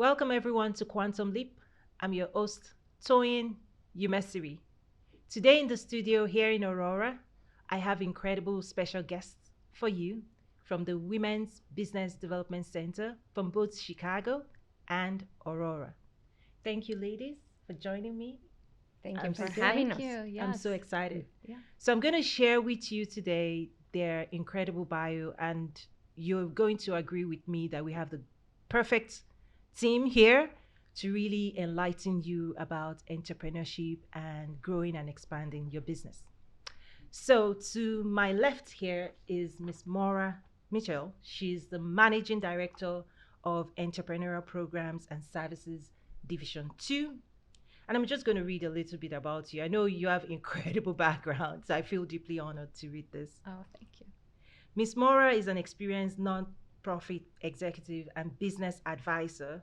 Welcome everyone to Quantum Leap. I'm your host, Toyin Umesiri. Today in the studio here in Aurora, I have incredible special guests for you from the Women's Business Development Center from both Chicago and Aurora. Thank you, ladies, for joining me. Thank you I'm for so, having Thank us. you. I'm so Yes. excited. Yeah. So I'm going to share with you today their incredible bio, and you're going to agree with me that we have the perfect team here to really enlighten you about entrepreneurship and growing and expanding your business. So to my left here is Miss Maura Mitchell. She's the managing director of Entrepreneurial Programs and Services Division 2. And I'm just going to read a little bit about you. I know you have incredible backgrounds. I feel deeply honored to read this. Oh, thank you. Ms. Mora is an experienced non-profit executive and business advisor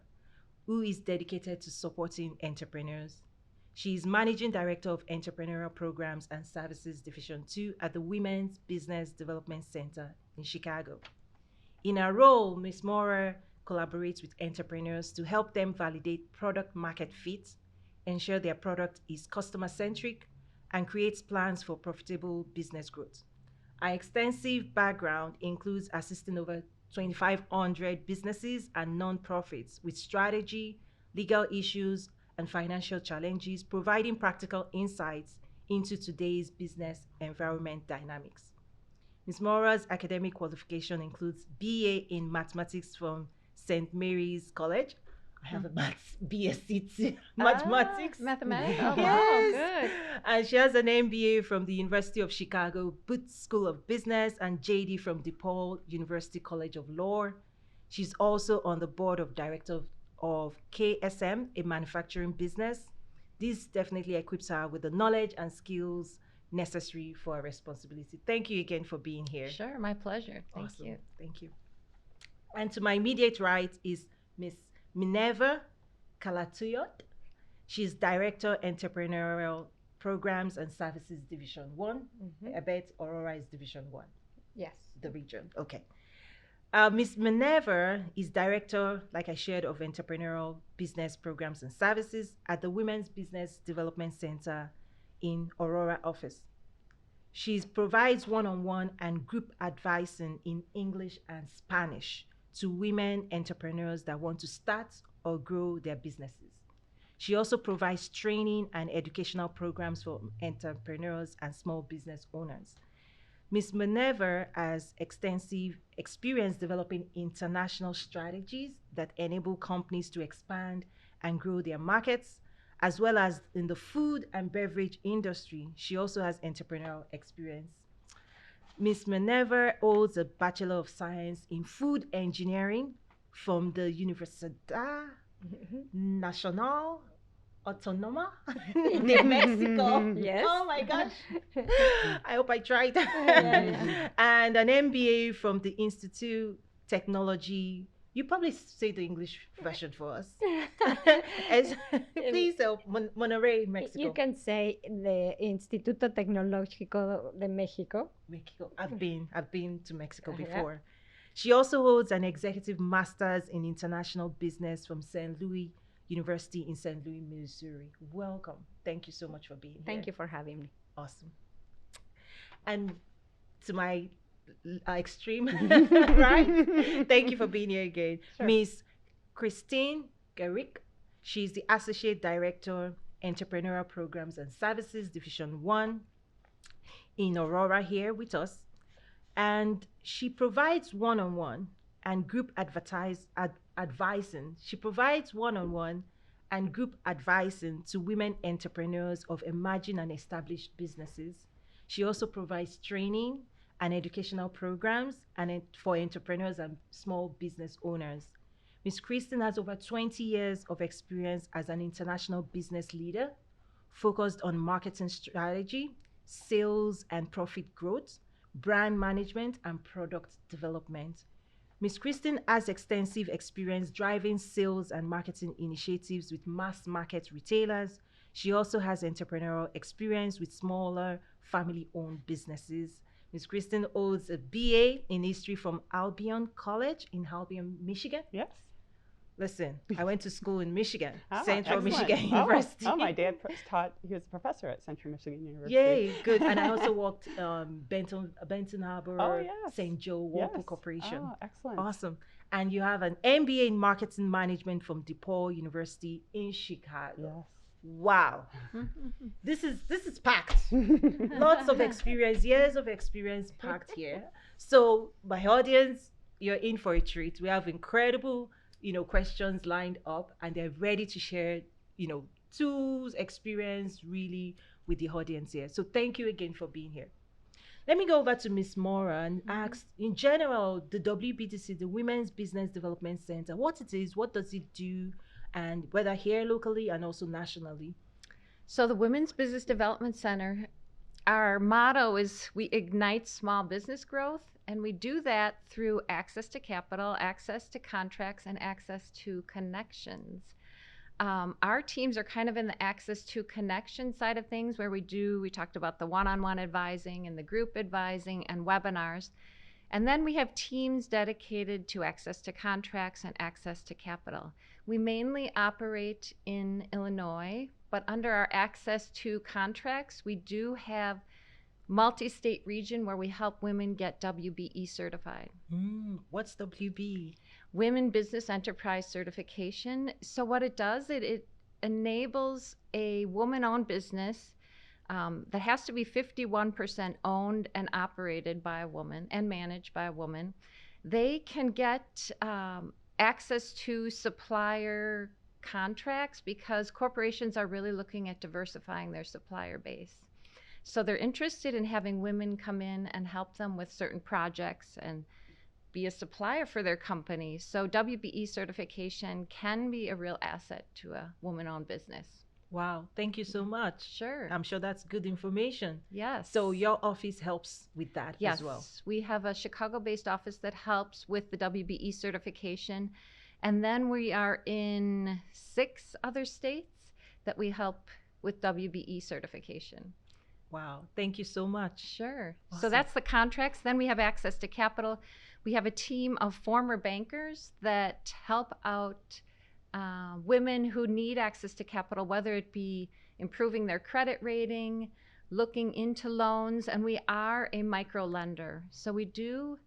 who is dedicated to supporting entrepreneurs. She is Managing Director of Entrepreneurial Programs and Services Division 2 at the Women's Business Development Center in Chicago. In her role, Ms. Mora collaborates with entrepreneurs to help them validate product market fit, ensure their product is customer centric, and creates plans for profitable business growth. Our extensive background includes assisting over 2,500 businesses and nonprofits with strategy, legal issues, and financial challenges, providing practical insights into today's business environment dynamics. Ms. Mora's academic qualification includes BA in mathematics from St. Mary's College. I have a BSc too, mathematics. Mathematics. Oh, wow. Yes. Good. And she has an MBA from the University of Chicago Booth School of Business and JD from DePaul University College of Law. She's also on the board of director of KSM, a manufacturing business. This definitely equips her with the knowledge and skills necessary for her responsibility. Thank you again for being here. Sure. My pleasure. Thank Awesome. you. Thank you. And to my immediate right is Miss Minerva Talatuyo. She's Director Entrepreneurial Programs and Services Division 1. I bet Aurora is Division 1, Yes. the region. Okay. Ms. Minerva is Director, like I shared, of Entrepreneurial Business Programs and Services at the Women's Business Development Center in Aurora office. She provides one-on-one and group advising in English and Spanish to women entrepreneurs that want to start or grow their businesses. She also provides training and educational programs for entrepreneurs and small business owners. Ms. Minerva has extensive experience developing international strategies that enable companies to expand and grow their markets, as well as in the food and beverage industry. She also has entrepreneurial experience. Ms. Minerva holds a Bachelor of Science in Food Engineering from the Universidad Nacional Autónoma de Mexico. Yes. Oh my gosh. I hope I tried. Yeah. And an MBA from the Institute Technology. You probably say the English version for us. Please, Monterrey, Mexico. You can say the Instituto Tecnológico de México. Mexico. I've been to Mexico Yeah. before. She also holds an executive master's in international business from St. Louis University in St. Louis, Missouri. Welcome. Thank you so much for being here. Thank you for having me. Awesome. And to my extreme right, thank you for being here again. Sure. Miss Christine Garrick. She's the Associate Director, Entrepreneurial Programs and Services, Division 1 in Aurora here with us. And she provides one-on-one and group advising. She provides one-on-one and group advising to women entrepreneurs of emerging and established businesses. She also provides training and educational programs for entrepreneurs and small business owners. Ms. Christine has over 20 years of experience as an international business leader, focused on marketing strategy, sales and profit growth, brand management, and product development. Ms. Christine has extensive experience driving sales and marketing initiatives with mass market retailers. She also has entrepreneurial experience with smaller family-owned businesses. Ms. Christine holds a BA in history from Albion College in Albion, Michigan. Yes. Listen, I went to school in Michigan, Ah, Central excellent. Michigan University. Oh, my dad taught, he was a professor at Central Michigan University. Yay, good. And I also worked Benton Harbor, Oh, yes. St. Joe, Whirlpool Yes. Corporation. Oh, excellent. Awesome. And you have an MBA in marketing management from DePaul University in Chicago. Yes. Wow. This is packed. Lots of experience, years of experience packed here. So my audience, you're in for a treat. We have incredible, questions lined up, and they're ready to share, tools, experience really with the audience here. So thank you again for being here. Let me go over to Miss Maura and ask, in general, the WBDC, the Women's Business Development Center, what it is, what does it do, and whether here locally and also nationally. So the Women's Business Development Center, our motto is we ignite small business growth, and we do that through access to capital, access to contracts, and access to connections. Our teams are kind of in the access to connection side of things, where we talked about the one-on-one advising and the group advising and webinars. And then we have teams dedicated to access to contracts and access to capital. We mainly operate in Illinois, but under our access to contracts, we do have multi-state region where we help women get WBE certified. What's WB? Women Business Enterprise Certification. So what it does, it enables a woman-owned business that has to be 51% owned and operated by a woman and managed by a woman. They can get access to supplier contracts because corporations are really looking at diversifying their supplier base. So they're interested in having women come in and help them with certain projects and be a supplier for their company. So WBE certification can be a real asset to a woman-owned business. Wow, thank you so much. Sure. I'm sure that's good information. Yes. So your office helps with that yes, as well. We have a Chicago-based office that helps with the WBE certification. And then we are in 6 other states that we help with WBE certification. Wow, thank you so much. Sure. Awesome. So that's the contracts. Then we have access to capital. We have a team of former bankers that help out women who need access to capital, whether it be improving their credit rating, looking into loans, and we are a micro lender. So we do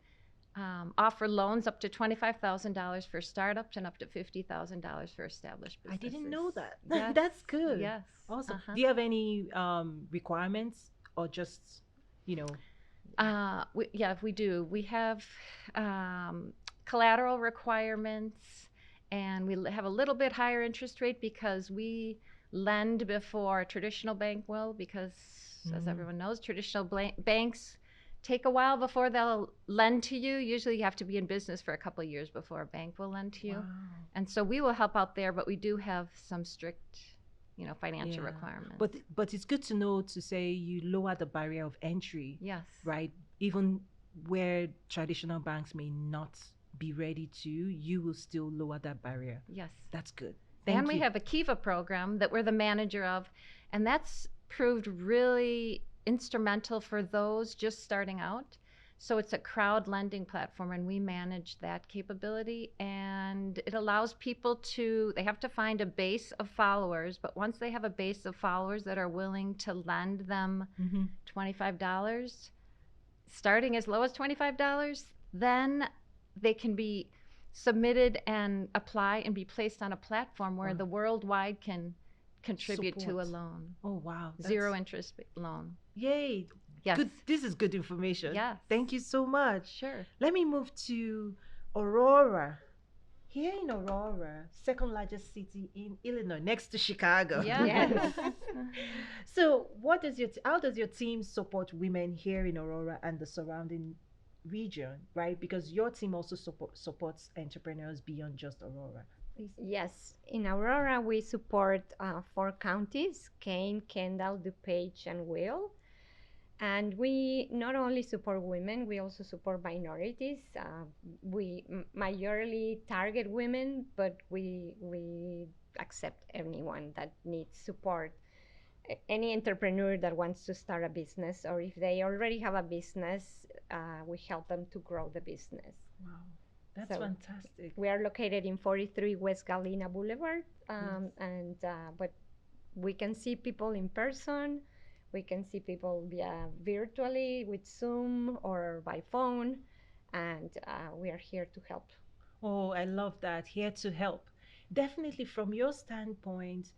offer loans up to $25,000 for startups and up to $50,000 for established businesses. I didn't know that. Yes. That's good. Yes. Awesome. Uh-huh. Do you have any requirements or just, we do. We have collateral requirements, and we have a little bit higher interest rate because we lend before a traditional bank will, because as everyone knows, traditional banks take a while before they'll lend to you. Usually you have to be in business for a couple of years before a bank will lend to you. Wow. And so we will help out there, but we do have some strict, financial requirements. But it's good to know, to say you lower the barrier of entry. Yes. Right? Even where traditional banks may not be ready to, you will still lower that barrier. Yes. That's good. And we have a Kiva program that we're the manager of, and that's proved really instrumental for those just starting out. So it's a crowd lending platform, and we manage that capability, and it allows people they have to find a base of followers, but once they have a base of followers that are willing to lend them $25, starting as low as $25, then they can be submitted and apply and be placed on a platform where the worldwide can contribute to a loan. Oh, wow. Zero interest loan. Yay. Yes. Good. This is good information. Yes. Thank you so much. Sure. Let me move to Aurora. Here in Aurora, second largest city in Illinois, next to Chicago. Yeah. Yes. So how does your team support women here in Aurora and the surrounding region, right? Because your team also supports entrepreneurs beyond just Aurora. Yes, in Aurora we support 4 counties: Kane, Kendall, DuPage, and Will. And we not only support women, we also support minorities. We majorly target women, but we accept anyone that needs support. Any entrepreneur that wants to start a business, or if they already have a business, we help them to grow the business. Wow. That's So fantastic. we are located in 43 West Galena Boulevard, and but we can see people in person. We can see people via virtually with Zoom or by phone, and we are here to help. Oh, I love that. Here to help. Definitely from your standpoint,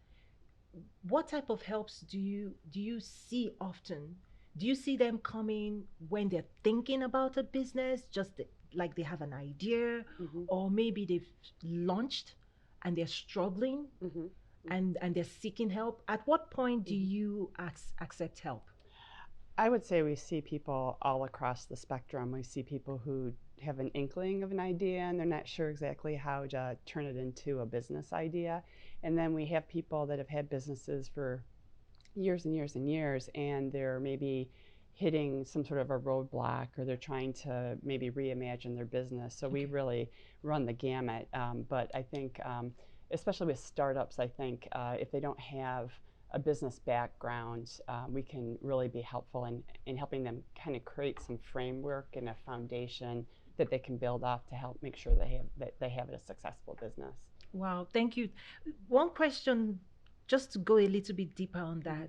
what type of helps do you see often? Do you see them coming when they're thinking about a business, just like they have an idea, Hmm. or maybe they've launched and they're struggling Hmm. and they're seeking help? At what point do Mhm. you accept help? I would say we see people all across the spectrum. We see people who have an inkling of an idea and they're not sure exactly how to turn it into a business idea. And then we have people that have had businesses for years and years and years, and they're maybe hitting some sort of a roadblock, or they're trying to maybe reimagine their business. So we Okay. really run the gamut. But I think, especially with startups, I think if they don't have a business background, we can really be helpful in helping them kind of create some framework and a foundation that they can build off to help make sure that they have a successful business. Wow, thank you. One question, just to go a little bit deeper on that.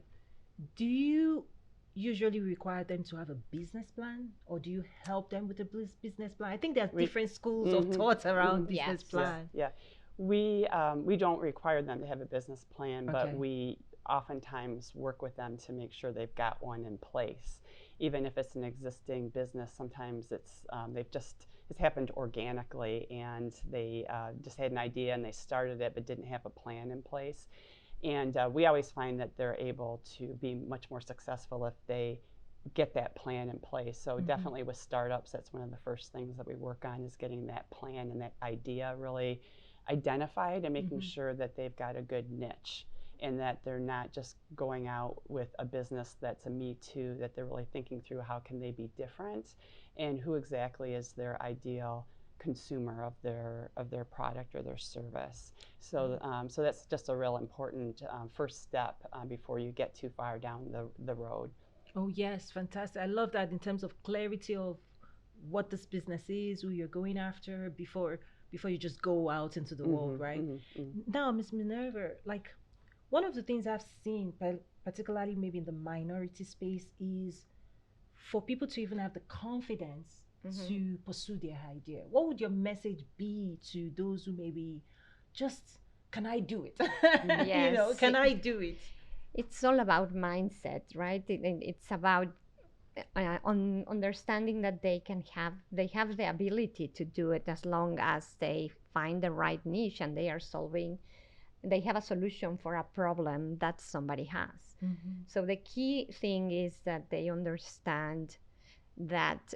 Do you usually require them to have a business plan, or do you help them with a business plan? I think there's We, different schools of mhm, thought around mhm. business Yes. Yeah, plan. yeah. We don't require them to have a business plan, but Okay. we oftentimes work with them to make sure they've got one in place. Even if it's an existing business, sometimes it's happened organically, and they just had an idea and they started it but didn't have a plan in place. And we always find that they're able to be much more successful if they get that plan in place. So definitely with startups, that's one of the first things that we work on, is getting that plan and that idea really identified and making sure that they've got a good niche, and that they're not just going out with a business that's a me too, that they're really thinking through how can they be different and who exactly is their ideal consumer of their product or their service. So that's just a real important first step before you get too far down the road. Oh, yes, fantastic. I love that in terms of clarity of what this business is, who you're going after before you just go out into the world, Hmm. right? Hmm. Hmm. Now, Miss Minerva, like one of the things I've seen, particularly maybe in the minority space, is for people to even have the confidence to pursue their idea. What would your message be to those who maybe just, can I do it? Yes. Can I do it? It's all about mindset, right? It's about on understanding that they have the ability to do it, as long as they find the right niche and they have a solution for a problem that somebody has. So the key thing is that they understand that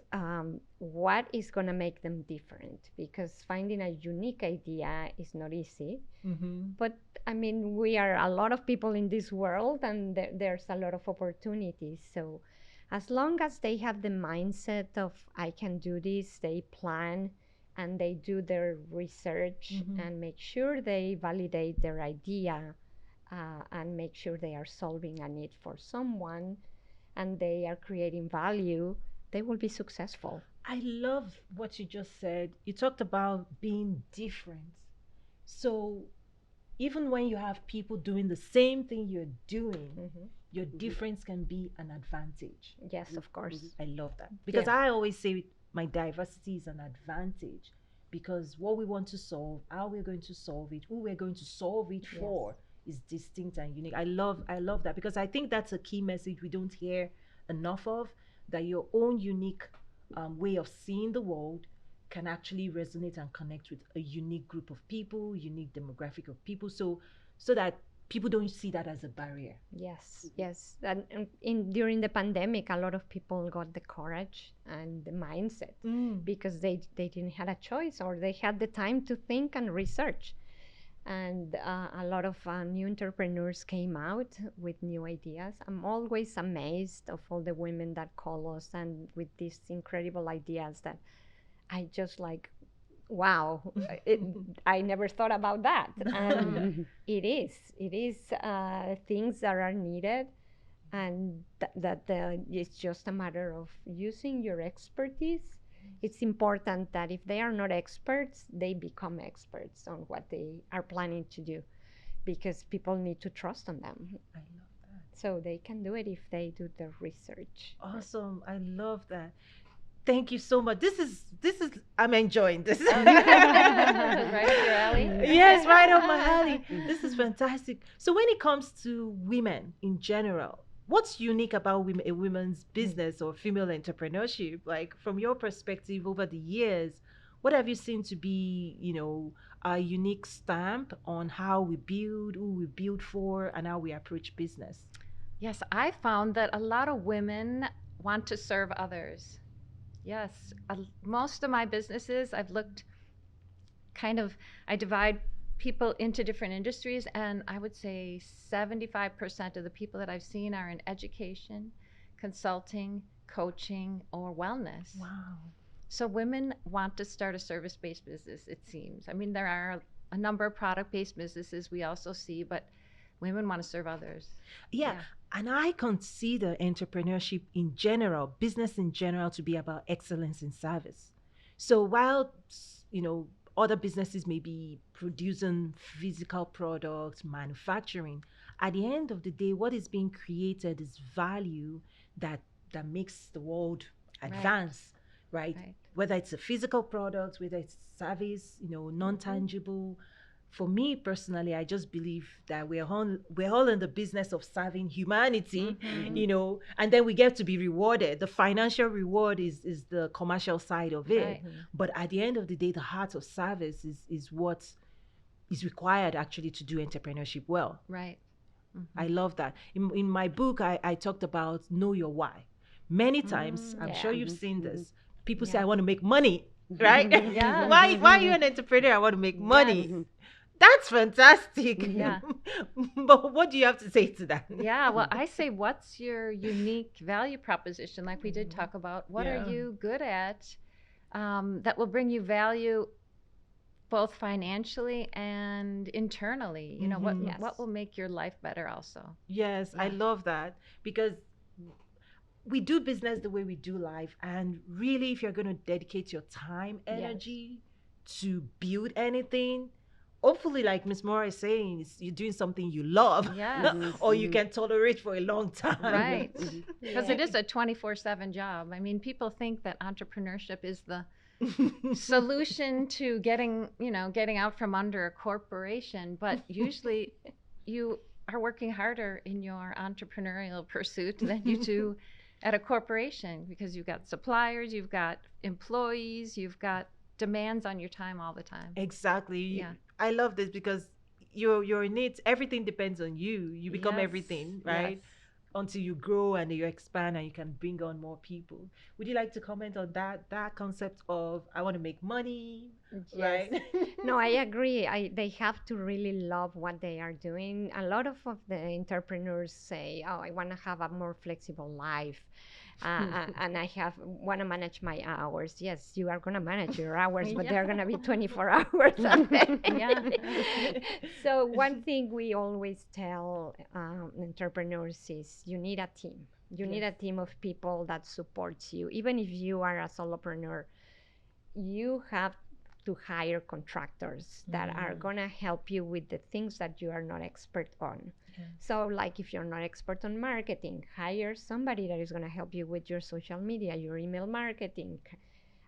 what is going to make them different, because finding a unique idea is not easy. But I mean, we are a lot of people in this world, and there's a lot of opportunities. So as long as they have the mindset of I can do this, they plan and they do their research and make sure they validate their idea, and make sure they are solving a need for someone and they are creating value, they will be successful. I love what you just said. You talked about being different. So even when you have people doing the same thing you're doing, your difference can be an advantage. Yes, of course. I love that. Because Yes. I always say my diversity is an advantage, because what we want to solve, how we're going to solve it, who we're going to solve it Yes. for is distinct and unique. I love that, because I think that's a key message we don't hear enough of, that your own unique way of seeing the world can actually resonate and connect with a unique group of people, unique demographic of people, so that people don't see that as a barrier. Yes, yes. And during the pandemic, a lot of people got the courage and the mindset because they didn't have a choice, or they had the time to think and research. And a lot of new entrepreneurs came out with new ideas. I'm always amazed of all the women that call us and with these incredible ideas that I just like, wow, I never thought about that. And it is things that are needed, and that it's just a matter of using your expertise it's important that if they are not experts, they become experts on what they are planning to do, because people need to trust on them. I love that. So they can do it if they do the research. Awesome. I love that. Thank you so much. This is I'm enjoying this. Right up your alley. Yes, right up my alley. This is fantastic. So when it comes to women in general, what's unique about a women's business or female entrepreneurship? Like from your perspective over the years, what have you seen to be, a unique stamp on how we build, who we build for, and how we approach business? Yes, I found that a lot of women want to serve others. Yes, most of my businesses, I've looked I divide people into different industries, and I would say 75% of the people that I've seen are in education, consulting, coaching, or wellness. Wow. So women want to start a service-based business, it seems. I mean, there are a number of product-based businesses we also see, but women want to serve others. Yeah. And I consider entrepreneurship in general, business in general, to be about excellence in service. So while, other businesses may be producing physical products, manufacturing, at the end of the day, what is being created is value that makes the world advance, right? Whether it's a physical product, whether it's service, non-tangible. For me personally, I just believe that we're all in the business of serving humanity, and then we get to be rewarded. The financial reward is the commercial side of it. Right. But at the end of the day, the heart of service is what is required actually to do entrepreneurship well. Right. I love that. In my book, I talked about know your why. Many times, I'm sure you've seen this. People say, I want to make money, right? Yeah. Why are you an entrepreneur? I want to make money. That's fantastic. Yeah. But what do you have to say to that? Yeah, well, I say, what's your unique value proposition? Like we did talk about, what are you good at that will bring you value both financially and internally? What will make your life better also? Yes, I love that, because we do business the way we do life. And really, if you're going to dedicate your time, energy to build anything, hopefully, like Miss Maura is saying, you're doing something you love, or you can tolerate for a long time. Right. Because it is a 24/7 job. I mean, people think that entrepreneurship is the solution to getting out from under a corporation, but usually you are working harder in your entrepreneurial pursuit than you do at a corporation, because you've got suppliers, you've got employees, you've got demands on your time all the time. Exactly. Yeah. I love this, because you're in it. Everything depends on you. You become everything, right? Yes. Until you grow and you expand and you can bring on more people. Would you like to comment on that concept of I want to make money, right? No, I agree. They have to really love what they are doing. A lot of the entrepreneurs say, "Oh, I want to have a more flexible life, and I want to manage my hours." Yes, you are going to manage your hours, but they're going to be 24 hours a day. So one thing we always tell entrepreneurs is you need a team. You need a team of people that supports you. Even if you are a solopreneur, you have to hire contractors that are going to help you with the things that you are not expert on. So like if you're not expert on marketing, hire somebody that is going to help you with your social media, your email marketing.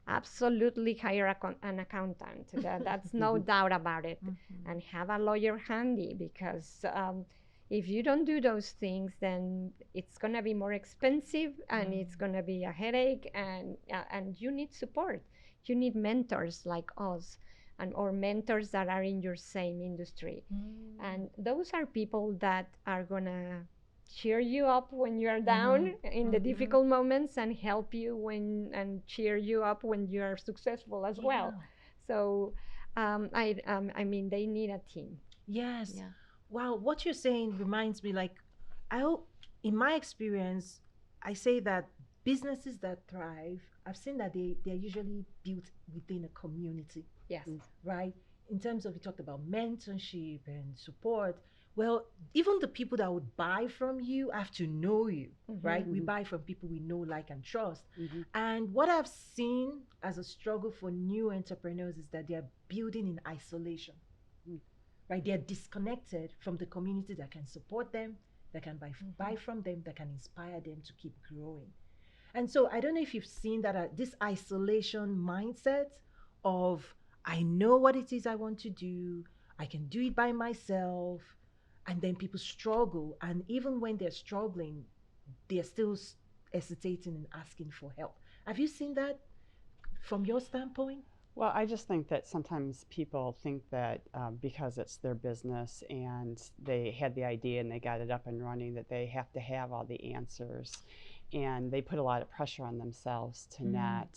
Absolutely hire an accountant. That's no doubt about it. And have a lawyer handy, because if you don't do those things, then it's going to be more expensive, and it's going to be a headache, and you need support. You need mentors like us, or mentors that are in your same industry. And those are people that are going to cheer you up when you're down in the difficult moments, and help you and cheer you up when you are successful as well. So I mean, they need a team. Yes. Yeah. Wow, what you're saying reminds me, like, in my experience, I say that businesses that thrive, I've seen that they're usually built within a community. Yes. Right? In terms of, we talked about mentorship and support. well, even the people that would buy from you have to know you, right? We Mhm. buy from people we know, like, and trust. Mhm. And what I've seen as a struggle for new entrepreneurs is that they're building in isolation, Mm. right? They're disconnected from the community that can support them, that can buy from them, that can inspire them to keep growing. And so I don't know if you've seen that this isolation mindset of, I know what it is I want to do, I can do it by myself, and then people struggle. And even when they're struggling, they're still hesitating and asking for help. Have you seen that from your standpoint? Well, I just think that sometimes people think that because it's their business and they had the idea and they got it up and running, that they have to have all the answers, and they put a lot of pressure on themselves to not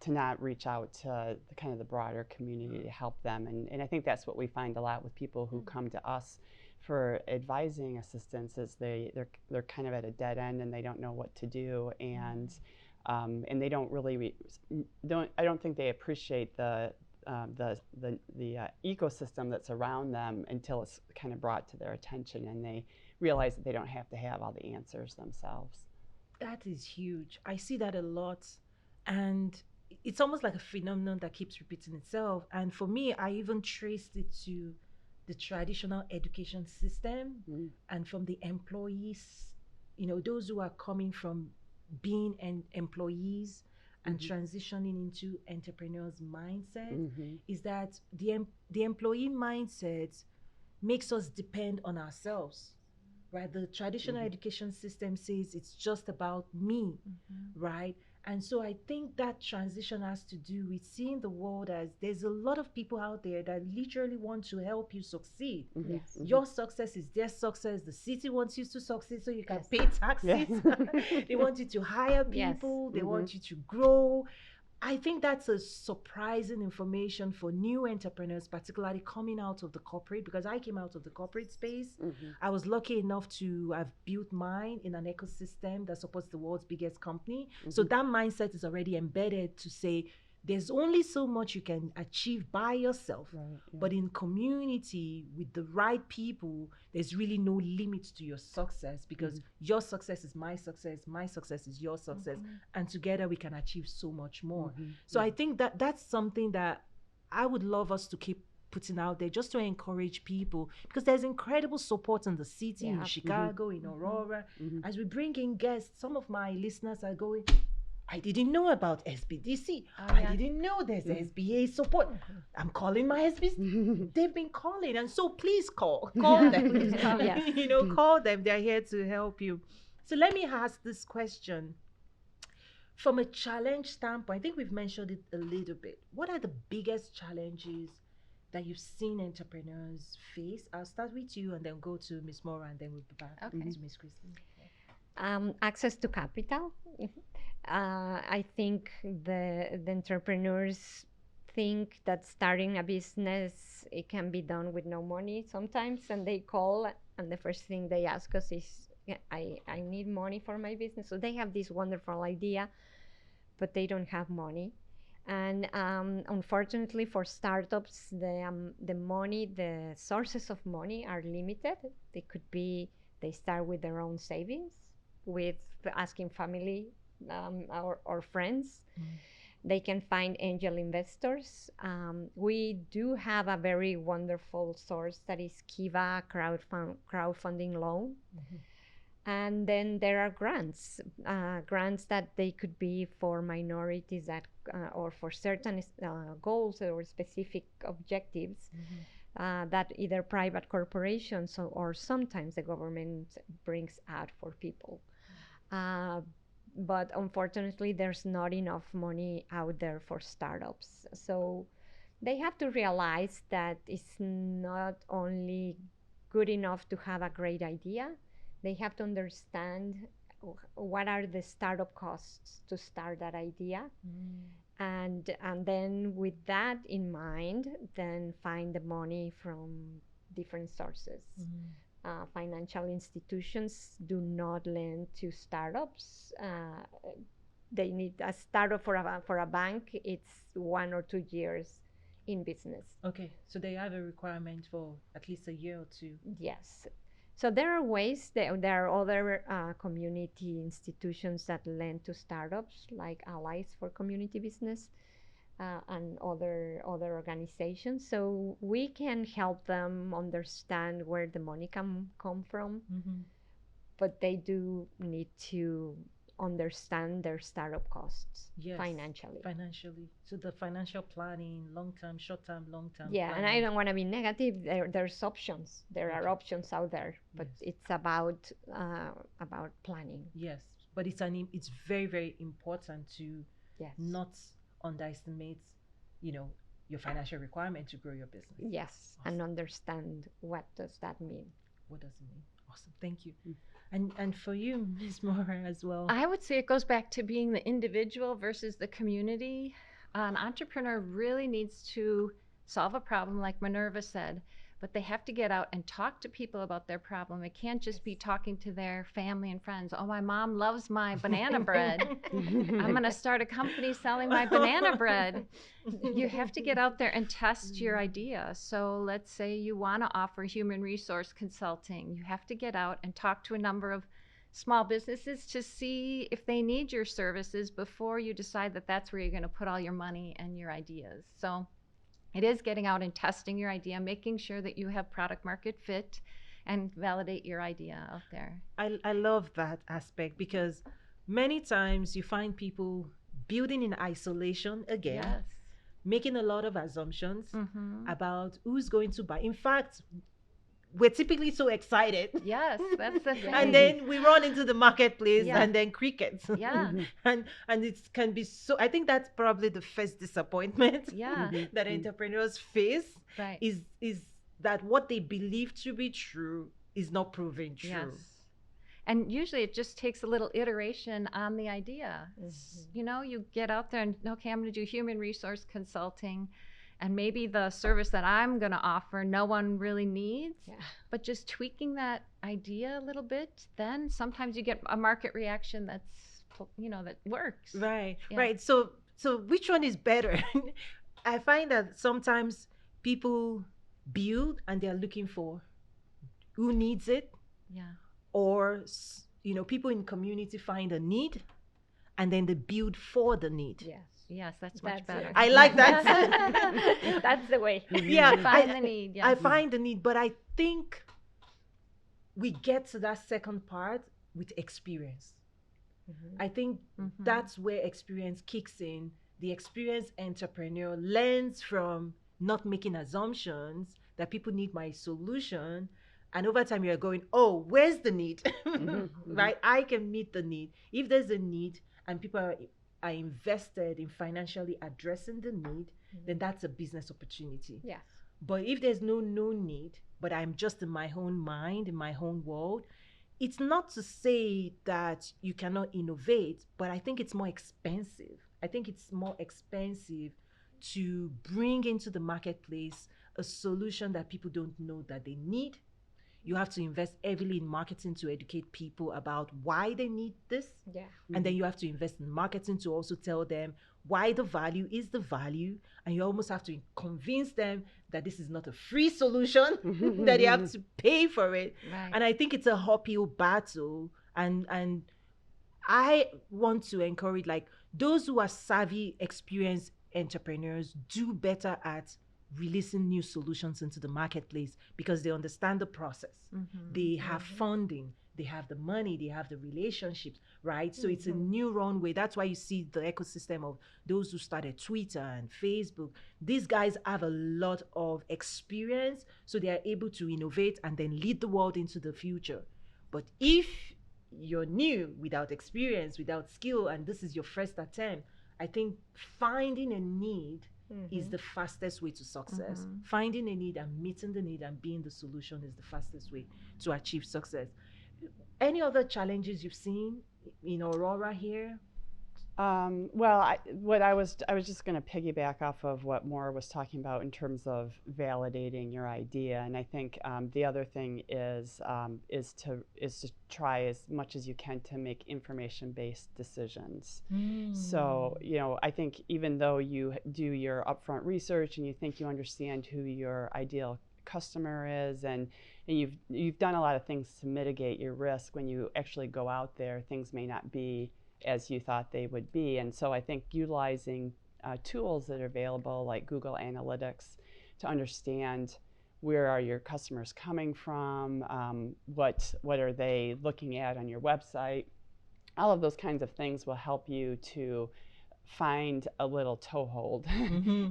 to not reach out to the kind of the broader community to help them. And I think that's what we find a lot with people who come to us for advising assistance, is they're kind of at a dead end and they don't know what to do, and they don't really I don't think they appreciate the ecosystem that's around them until it's kind of brought to their attention and they realize that they don't have to have all the answers themselves. That is huge. I see that a lot. And it's almost like a phenomenon that keeps repeating itself. And for me, I even traced it to the traditional education system Mm. and from the employees, those who are coming from being employees and transitioning into entrepreneurs mindset, Mm-hmm. is that the employee mindset makes us depend on ourselves, right? The traditional education system says it's just about me, right? And so I think that transition has to do with seeing the world as there's a lot of people out there that literally want to help you succeed. Mm-hmm. Yes. Your success is their success. The city wants you to succeed so you can Yes. pay taxes. Yeah. They want you to hire Yes. people. They Mhm. want you to grow. I think that's a surprising information for new entrepreneurs, particularly coming out of the corporate, because I came out of the corporate space. Mhm. I was lucky enough to have built mine in an ecosystem that supports the world's biggest company. So that mindset is already embedded to say there's only so much you can achieve by yourself. Right, yeah. But in community with the right people, there's really no limit to your success, because your success is my success is your success. And together we can achieve so much more. So I think that that's something that I would love us to keep putting out there, just to encourage people, because there's incredible support in the city, in Yeah. Chicago, in Aurora. Mhm. As we bring in guests, some of my listeners are going, I didn't know about SBDC. yeah. I didn't know there's SBA support. I'm calling my SBC. They've been calling. And so please call them. Please call, yes. Call them. They're here to help you. So let me ask this question. From a challenge standpoint, I think we've mentioned it a little bit. What are the biggest challenges that you've seen entrepreneurs face? I'll start with you and then go to Ms. Maura, and then we'll be back Okay. to Ms. Christine. Access to capital. I think the entrepreneurs think that starting a business, it can be done with no money sometimes, and they call and the first thing they ask us is, "Yeah, I need money for my business." So they have this wonderful idea, but they don't have money. And unfortunately for startups, the money, the sources of money are limited. They could be, they start with their own savings, with asking family or friends. They can find angel investors. We do have a very wonderful source that is Kiva crowdfunding loan. And then there are grants that they could be for minorities that or for certain goals or specific objectives that either private corporations or sometimes the government brings out for people. But unfortunately, there's not enough money out there for startups. So they have to realize that it's not only good enough to have a great idea. They have to understand what are the startup costs to start that idea. And then with that in mind, then find the money from different sources. Financial institutions do not lend to startups. They need a startup for a bank. It's 1 or 2 years in business. Okay, so they have a requirement for at least a year or two. Yes. So there are ways, there are other community institutions that lend to startups, like Allies for Community Business, and other organizations. So we can help them understand where the money can come from, but they do need to understand their startup costs Yes, financially. So the financial planning, long-term, short-term, long-term. Yeah, and I don't want to be negative. There's options. There are Okay. options out there, but Yes. it's about planning. Yes, but it's very, very important to Yes. not underestimate, your financial requirement to grow your business. Yes, and understand what does that mean. What does it mean? Awesome, thank you. And for you, Ms. Maura, as well. I would say it goes back to being the individual versus the community. An entrepreneur really needs to solve a problem, like Minerva said, but they have to get out and talk to people about their problem. It can't just be talking to their family and friends. Oh, my mom loves my banana bread. I'm going to start a company selling my banana bread. You have to get out there and test your idea. So let's say you want to offer human resource consulting. You have to get out and talk to a number of small businesses to see if they need your services before you decide that that's where you're going to put all your money and your ideas. So it is getting out and testing your idea, making sure that you have product market fit, and validate your idea out there. I love that aspect, because many times you find people building in isolation again, Yes. making a lot of assumptions Mm-hmm. about who's going to buy. In fact, we're typically so excited. Yes, that's the thing. And then we run into the marketplace, Yeah. and then crickets. Yeah. and it can be so, I think that's probably the first disappointment Yeah. that entrepreneurs face, Right. is that what they believe to be true is not proven true. Yes. And usually it just takes a little iteration on the idea. You get out there and, okay, I'm going to do human resource consulting, and maybe the service that I'm going to offer no one really needs. Yeah. But just tweaking that idea a little bit, then sometimes you get a market reaction that works. Right. Yeah. Right. So which one is better? I find that sometimes people build and they're looking for who needs it, Yeah. or people in community find a need and then they build for the need. Yes. Yes, that's much That's better. it. I like that. That's the way. Yeah, Find the need. Yes. I find the need, but I think we get to that second part with experience. I think that's where experience kicks in. The experienced entrepreneur learns from not making assumptions that people need my solution. And over time, you're going, oh, where's the need? Right? I can meet the need. If there's a need and people are invested in financially addressing the need, then that's a business opportunity. Yes. But if there's no need, but I'm just in my own mind, in my own world, it's not to say that you cannot innovate, but I think it's more expensive. I think it's more expensive to bring into the marketplace a solution that people don't know that they need. You have to invest heavily in marketing to educate people about why they need this. Yeah. And then you have to invest in marketing to also tell them why the value is the value. And you almost have to convince them that this is not a free solution, that you have to pay for it. Right. And I think it's a uphill battle. And I want to encourage, like, those who are savvy, experienced entrepreneurs do better at releasing new solutions into the marketplace because they understand the process. They have funding, they have the money, they have the relationships, right? So it's a new runway. That's why you see the ecosystem of those who started Twitter and Facebook. These guys have a lot of experience, so they are able to innovate and then lead the world into the future. But if you're new, without experience, without skill, and this is your first attempt, I think finding a need is the fastest way to success. Finding a need and meeting the need and being the solution is the fastest way to achieve success. Any other challenges you've seen in Aurora here? Well, I was just going to piggyback off of what Maura was talking about in terms of validating your idea, and I think the other thing is to try as much as you can to make information-based decisions. So I think even though you do your upfront research and you think you understand who your ideal customer is, and you've done a lot of things to mitigate your risk, when you actually go out there, things may not be as you thought they would be. And so I think utilizing tools that are available like Google Analytics to understand where are your customers coming from, what are they looking at on your website, all of those kinds of things will help you to find a little toehold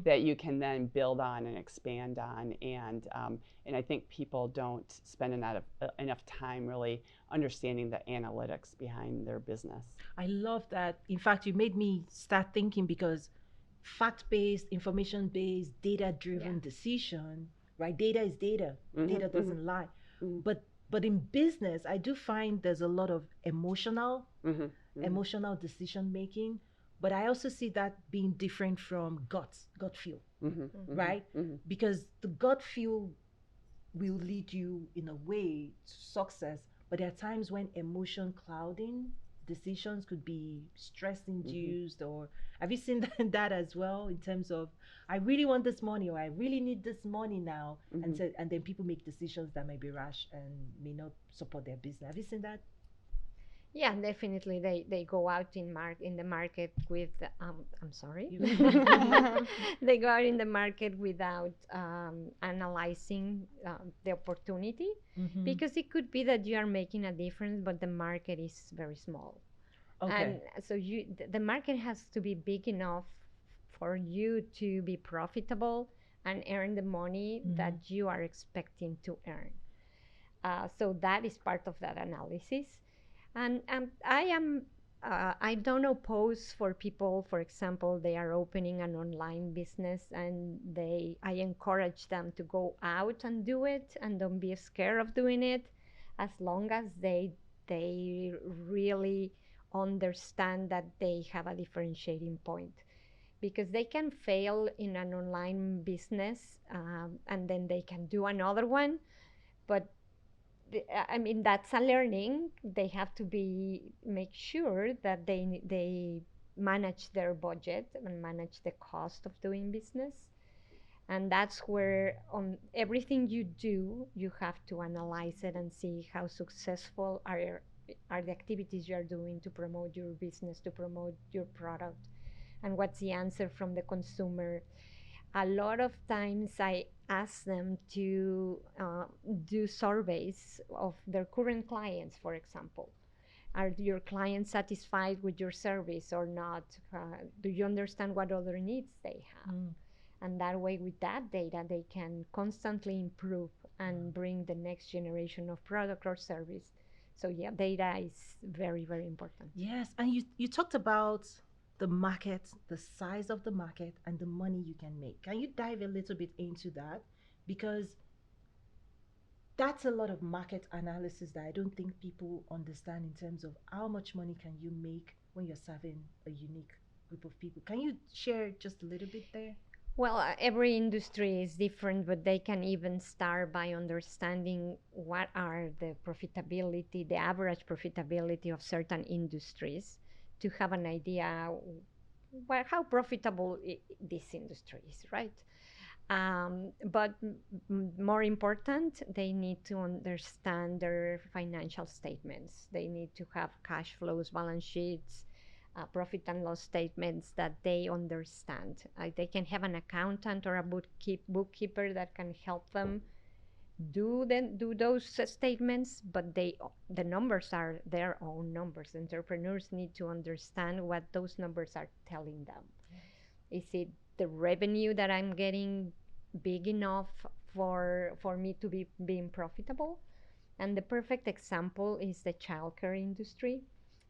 that you can then build on and expand on. And I think people don't spend enough time really understanding the analytics behind their business. I love that. In fact, you made me start thinking, because fact-based, information-based, data-driven decision, right? Data is data. Data doesn't lie. But in business, I do find there's a lot of emotional decision making. But I also see that being different from gut feel, right? Because the gut feel will lead you in a way to success, but there are times when emotion clouding decisions could be stress induced. Or have you seen that as well, in terms of, I really want this money, or I really need this money now, and then people make decisions that may be rash and may not support their business. Have you seen that? Yeah, definitely. They go out in the market with I'm sorry. They go out in the market without analyzing the opportunity, because it could be that you are making a difference, but the market is very small. And so the market has to be big enough for you to be profitable and earn the money that you are expecting to earn. So that is part of that analysis. And I don't oppose for people, for example, they are opening an online business, and I encourage them to go out and do it, and don't be scared of doing it, as long as they really understand that they have a differentiating point. Because they can fail in an online business, and then they can do another one, but I mean, that's a learning. They have to make sure that they manage their budget and manage the cost of doing business. And that's where on everything you do, you have to analyze it and see how successful are the activities you are doing to promote your business, to promote your product, and what's the answer from the consumer. A lot of times I ask them to do surveys of their current clients, for example. Are your clients satisfied with your service or not? Do you understand what other needs they have? And that way, with that data, they can constantly improve and bring the next generation of product or service. So yeah, data is very, very important. Yes, and you talked about the market, the size of the market, and the money you can make. Can you dive a little bit into that? Because that's a lot of market analysis that I don't think people understand, in terms of how much money can you make when you're serving a unique group of people. Can you share just a little bit there? Well, every industry is different, but they can even start by understanding what are the profitability, the average profitability of certain industries, to have an idea how profitable this industry is, right? But more important, they need to understand their financial statements. They need to have cash flows, balance sheets, profit and loss statements that they understand. They can have an accountant or a bookkeeper that can help them do those statements, but the numbers are their own numbers. Entrepreneurs need to understand what those numbers are telling them. Is it the revenue that I'm getting big enough for me to be being profitable? And the perfect example is the childcare industry.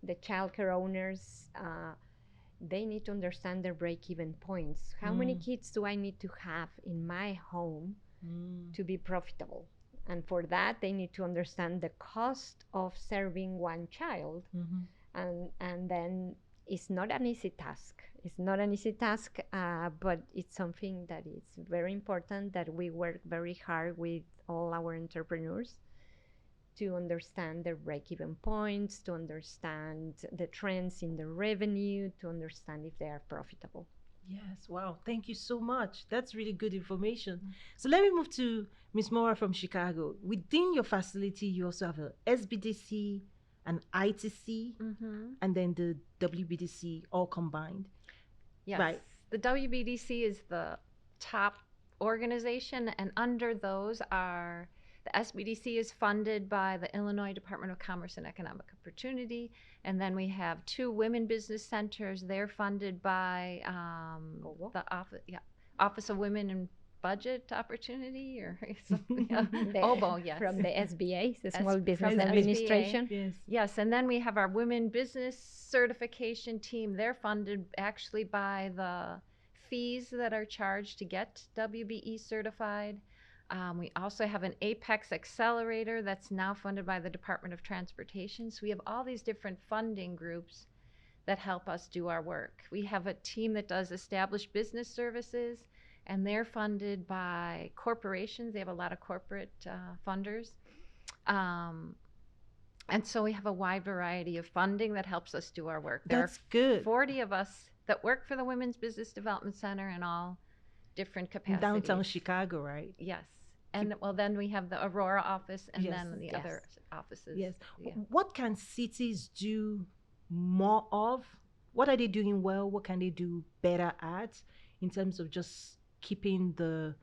The childcare owners, they need to understand their break-even points. How many kids do I need to have in my home to be profitable? And for that, they need to understand the cost of serving one child, and then it's not an easy task. It's not an easy task, but it's something that is very important, that we work very hard with all our entrepreneurs to understand their break-even points, to understand the trends in the revenue, to understand if they are profitable. Yes, wow. Thank you so much. That's really good information. So let me move to Miss Maura from Chicago. Within your facility, you also have a SBDC, an ITC, and then the WBDC all combined. Yes. Right. The WBDC is the top organization, and under those are the SBDC is funded by the Illinois Department of Commerce and Economic Opportunity, and then we have 2 women business centers. They're funded by the Office of Women and Budget Opportunity or something. OBO, yes. From the SBA, the Small from Business the Administration. Yes. Yes, and then we have our Women Business Certification Team. They're funded actually by the fees that are charged to get WBE certified. We also have an Apex Accelerator that's now funded by the Department of Transportation. So we have all these different funding groups that help us do our work. We have a team that does established business services, and they're funded by corporations. They have a lot of corporate funders. And so we have a wide variety of funding that helps us do our work. That's there are good. 40 of us that work for the Women's Business Development Center in all different In capacities. downtown Chicago, right? Yes. And well, then we have the Aurora office and Yes. then the other offices. Yes. Yeah. What can cities do more of? What are they doing well? What can they do better at in terms of just keeping the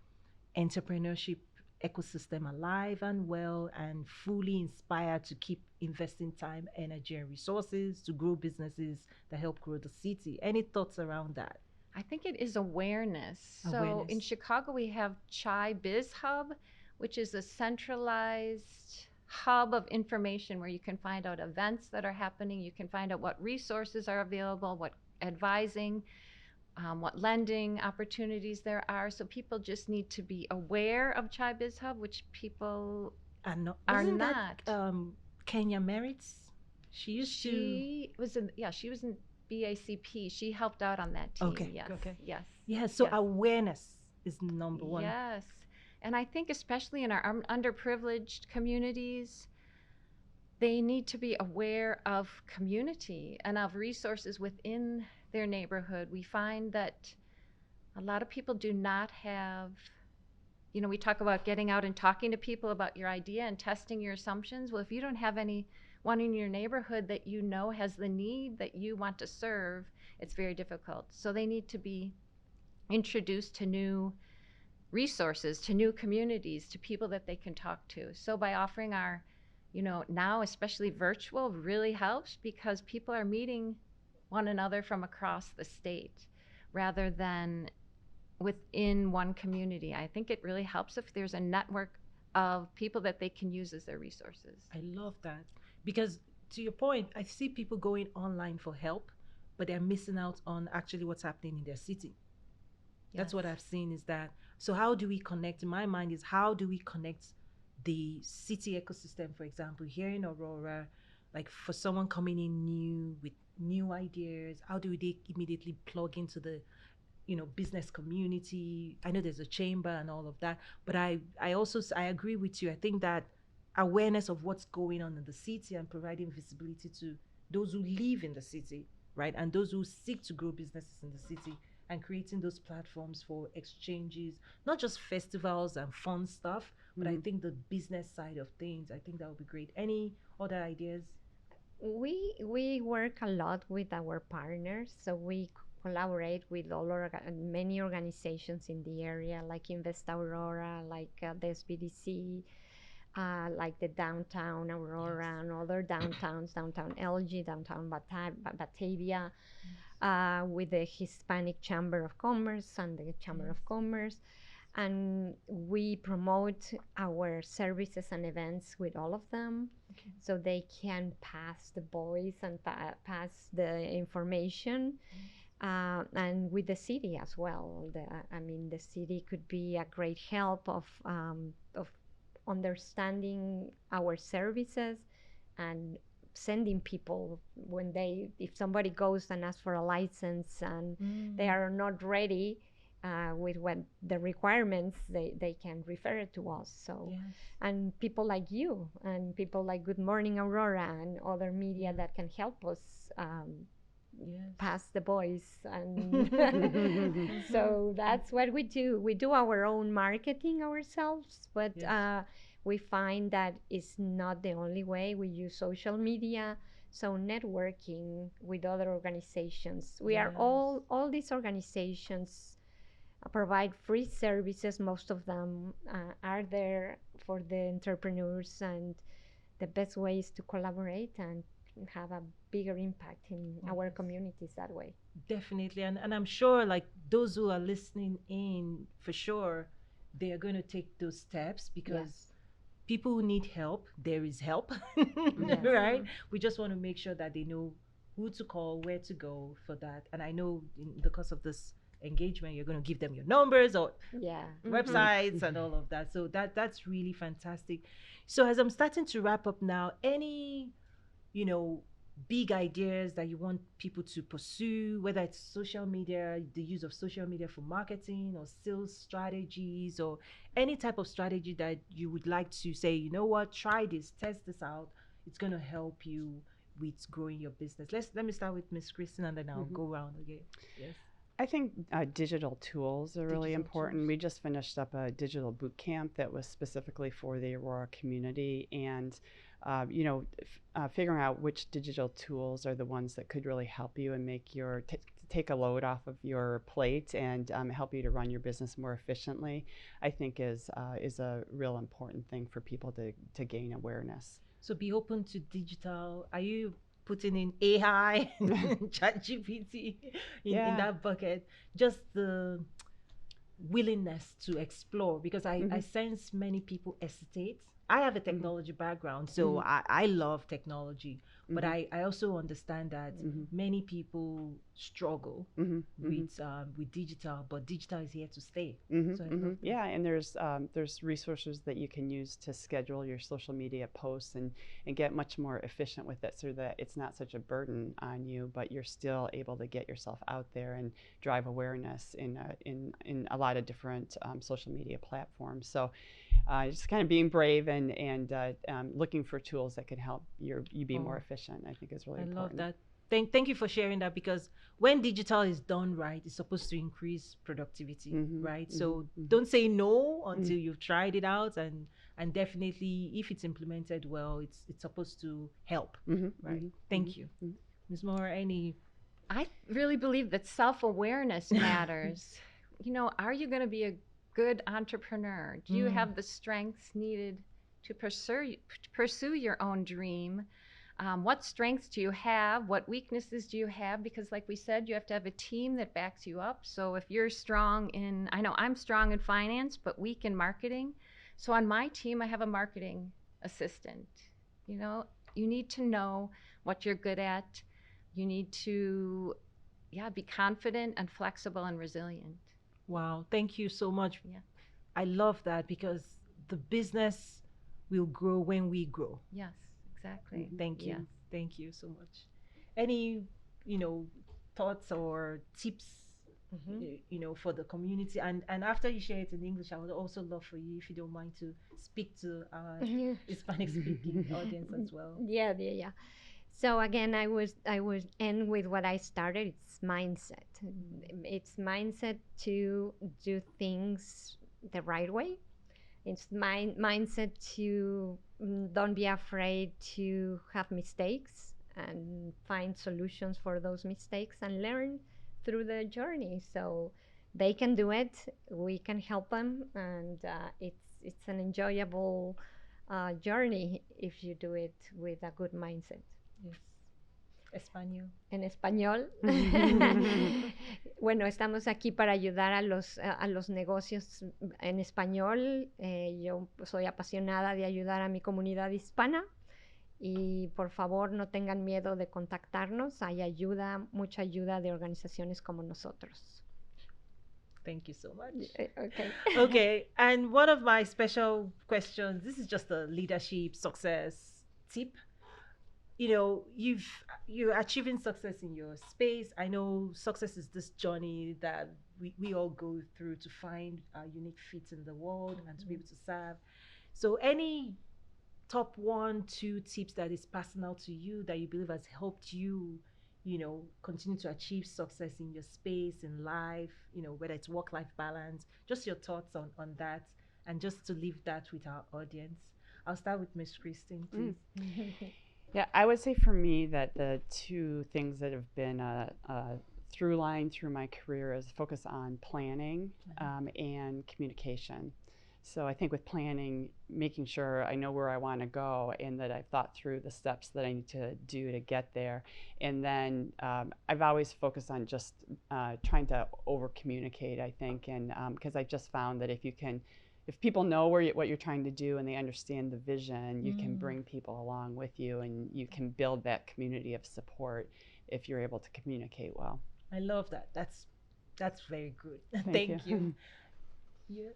entrepreneurship ecosystem alive and well and fully inspired to keep investing time, energy, and resources to grow businesses that help grow the city? Any thoughts around that? I think it is awareness. So Awareness. in Chicago, we have Chai Biz Hub, which is a centralized hub of information where you can find out events that are happening. You can find out what resources are available, what advising, what lending opportunities there are. So people just need to be aware of Chai Biz Hub, which people And are wasn't not. that Kenya Merritt's? She used to. She was in BACP. She helped out on that team. Okay, Yes. okay. Yes. Yeah, so Yes. awareness is number one. Yes. And I think especially in our underprivileged communities, they need to be aware of community and of resources within their neighborhood. We find that a lot of people do not have, we talk about getting out and talking to people about your idea and testing your assumptions. Well, if you don't have anyone in your neighborhood that you know has the need that you want to serve, it's very difficult. So they need to be introduced to new resources, to new communities, to people that they can talk to. So by offering our, now especially virtual really helps because people are meeting one another from across the state rather than within one community. I think it really helps if there's a network of people that they can use as their resources. I love that because to your point, I see people going online for help, but they're missing out on actually what's happening in their city. That's what I've seen is that. So how do we connect? In my mind is how do we connect the city ecosystem, for example, here in Aurora, like for someone coming in new with new ideas, how do they immediately plug into the business community? I know there's a chamber and all of that, but I agree with you. I think that awareness of what's going on in the city and providing visibility to those who live in the city, right, and those who seek to grow businesses in the city, and creating those platforms for exchanges, not just festivals and fun stuff, but I think the business side of things, I think that would be great. Any other ideas? We work a lot with our partners, so we collaborate with many organizations in the area, like Invest Aurora, like the SBDC, like the downtown Aurora and other downtowns, downtown LG, downtown Batavia, with the Hispanic Chamber of Commerce and the Chamber of Commerce. And we promote our services and events with all of them, so they can pass the voice and pass the information. And with the city as well. The city could be a great help of understanding our services and sending people when if somebody goes and asks for a license and they are not ready with what the requirements, they can refer it to us. So, Yes. and people like you and people like Good Morning Aurora and other media that can help us Yes. pass the voice. And so that's what we do. We do our own marketing ourselves, but Yes. we find that it's not the only way. We use social media, so networking with other organizations. We are Yes. all these organizations provide free services. Most of them are there for the entrepreneurs, and the best way is to collaborate and have a bigger impact in our Yes. communities that way. Definitely. And I'm sure like those who are listening in, for sure, they are going to take those steps because people who need help, there is help. Yes. Right? We just want to make sure that they know who to call, where to go for that. And I know in the course of this engagement, you're going to give them your numbers or Yeah. websites and all of that. So that's really fantastic. So as I'm starting to wrap up now, any, you know, big ideas that you want people to pursue, whether it's social media, the use of social media for marketing or sales strategies or any type of strategy that you would like to say, you know what, try this, test this out. It's going to help you with growing your business. Let me start with Miss Christine and then I'll go around again. Yes. I think digital tools are really Digital important. tools. We just finished up a digital boot camp that was specifically for the Aurora community, and figuring out which digital tools are the ones that could really help you and make your take a load off of your plate and help you to run your business more efficiently, I think is a real important thing for people to gain awareness. So be open to digital. Are you putting in AI, ChatGPT in that bucket? Just the willingness to explore, because I sense many people hesitate. I have a technology background, so I love technology, but I also understand that many people struggle with digital, but digital is here to stay. So I love that. Yeah, and there's resources that you can use to schedule your social media posts and get much more efficient with it, so that it's not such a burden on you, but you're still able to get yourself out there and drive awareness in a lot of different social media platforms. So just kind of being brave and looking for tools that can help you be more efficient, I think is really important. I love that. Thank you for sharing that, because when digital is done right, it's supposed to increase productivity, right? So don't say no until you've tried it out, and definitely if it's implemented well, it's supposed to help, right? Thank you. Ms. Maura, I really believe that self-awareness matters. You know, are you going to be a good entrepreneur? Do you have the strengths needed to pursue your own dream? What strengths do you have? What weaknesses do you have? Because like we said, you have to have a team that backs you up. So if you're strong I know I'm strong in finance, but weak in marketing. So on my team, I have a marketing assistant. You know, you need to know what you're good at. You need to, be confident and flexible and resilient. Wow, thank you so much. Yeah. I love that, because the business will grow when we grow. Yes, exactly. Thank you. Yes. Thank you so much. Any, thoughts or tips, for the community? And after you share it in English, I would also love for you, if you don't mind, to speak to our Hispanic speaking audience as well. Yeah. So again, I would end with what I started. It's mindset. It's mindset to do things the right way. It's mindset to don't be afraid to have mistakes and find solutions for those mistakes and learn through the journey. So they can do it. We can help them, and it's an enjoyable journey if you do it with a good mindset. Yes. Español. En español. Bueno, estamos aquí para ayudar a los negocios en español. Yo soy apasionada de ayudar a mi comunidad hispana, y por favor no tengan miedo de contactarnos. Hay mucha ayuda de organizaciones como nosotros. Thank you so much. Okay. Okay, and one of my special questions, this is just a leadership success tip. you're achieving success in your space. I know success is this journey that we all go through to find our unique fit in the world and to be able to serve. So any top 1, 2 tips that is personal to you that you believe has helped you, continue to achieve success in your space, in life, whether it's work-life balance, just your thoughts on that, and just to leave that with our audience. I'll start with Miss Christine, please. Yeah, I would say for me that the two things that have been a through line through my career is focus on planning and communication. So I think with planning, making sure I know where I want to go and that I've thought through the steps that I need to do to get there. And then I've always focused on just trying to over communicate, I think, and because I've just found that if people know what you're trying to do and they understand the vision, you can bring people along with you and you can build that community of support if you're able to communicate well. I love that. That's very good. Thank you. Yeah.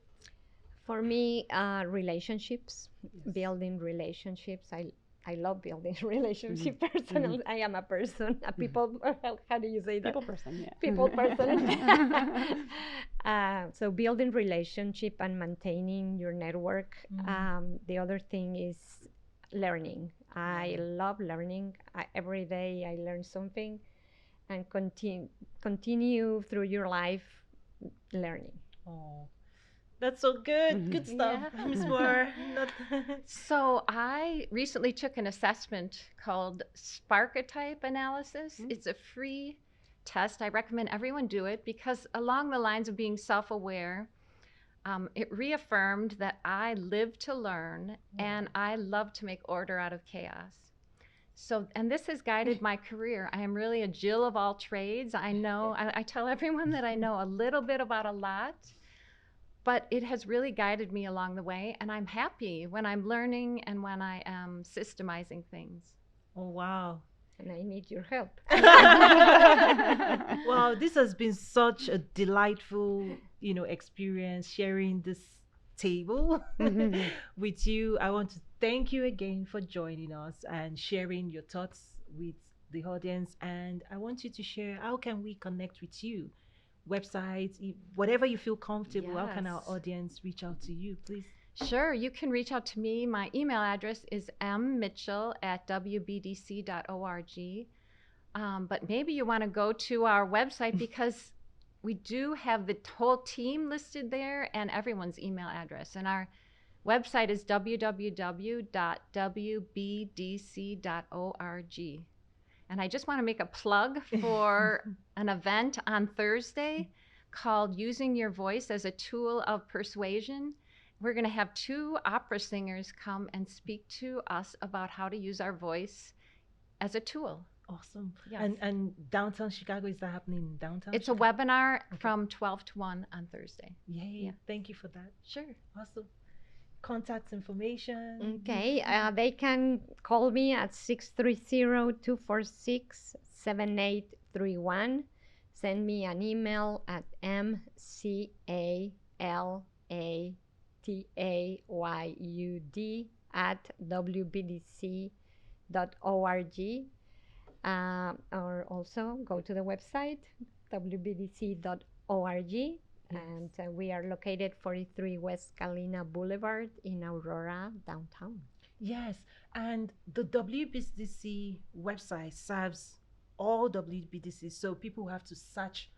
For me, relationships, building relationships. I love building relationships personally. I am a person, a people, how do you say that? People person, yeah. People person. So building relationship and maintaining your network. The other thing is learning. I love learning. Every day I learn something and continue through your life learning. Oh. That's so good. Good stuff. Yeah. Ms. Maura. So I recently took an assessment called Sparketype Analysis. It's a free test. I recommend everyone do it because along the lines of being self-aware, it reaffirmed that I live to learn and I love to make order out of chaos. So, and this has guided my career. I am really a Jill of all trades. I know, I tell everyone that I know a little bit about a lot, but it has really guided me along the way. And I'm happy when I'm learning and when I am systemizing things. Oh, wow. And I need your help. Wow, this has been such a delightful, experience sharing this table with you. I want to thank you again for joining us and sharing your thoughts with the audience. And I want you to share, how can we connect with you? Websites, whatever you feel comfortable. Yes. How can our audience reach out to you, please? Sure, you can reach out to me. My email address is mmitchell@wbdc.org. But maybe you want to go to our website because we do have the whole team listed there and everyone's email address. And our website is www.wbdc.org. And I just want to make a plug for an event on Thursday called Using Your Voice as a Tool of Persuasion. We're going to have 2 opera singers come and speak to us about how to use our voice as a tool. Awesome. Yes. And downtown Chicago, is that happening in downtown It's Chicago? A webinar from 12 to 1 on Thursday. Yay. Yeah. Thank you for that. Sure. Awesome. Contact information. Okay. They can call me at 630-246-7831. Send me an email at mcallatayud@wbdc.org. Or also go to the website, wbdc.org. Yes. And we are located 43 West Galena Boulevard in Aurora, downtown. Yes, and the WBDC website serves all WBDCs, so people have to search.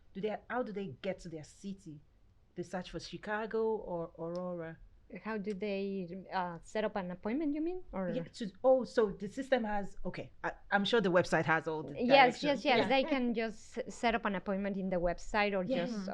How do they get to their city? They search for Chicago or Aurora. How do they set up an appointment, you mean? Or yeah, so the system has, okay, I'm sure the website has all the Yes. Yeah. They can just set up an appointment in the website or just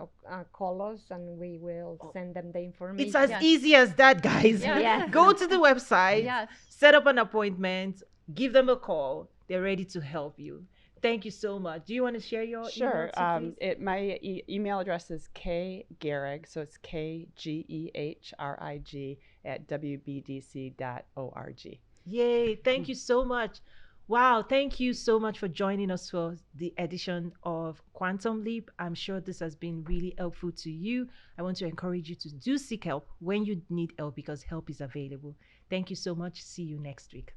call us and we will send them the information. It's as easy as that, guys. Yes. Go to the website, Yes. set up an appointment, give them a call. They're ready to help you. Thank you so much. Do you want to share your Sure. email too, please? My email address is kgarrig, so it's KGEHRIG @wbdc.org. Yay. Thank you so much. Wow. Thank you so much for joining us for the edition of Quantum Leap. I'm sure this has been really helpful to you. I want to encourage you to do seek help when you need help because help is available. Thank you so much. See you next week.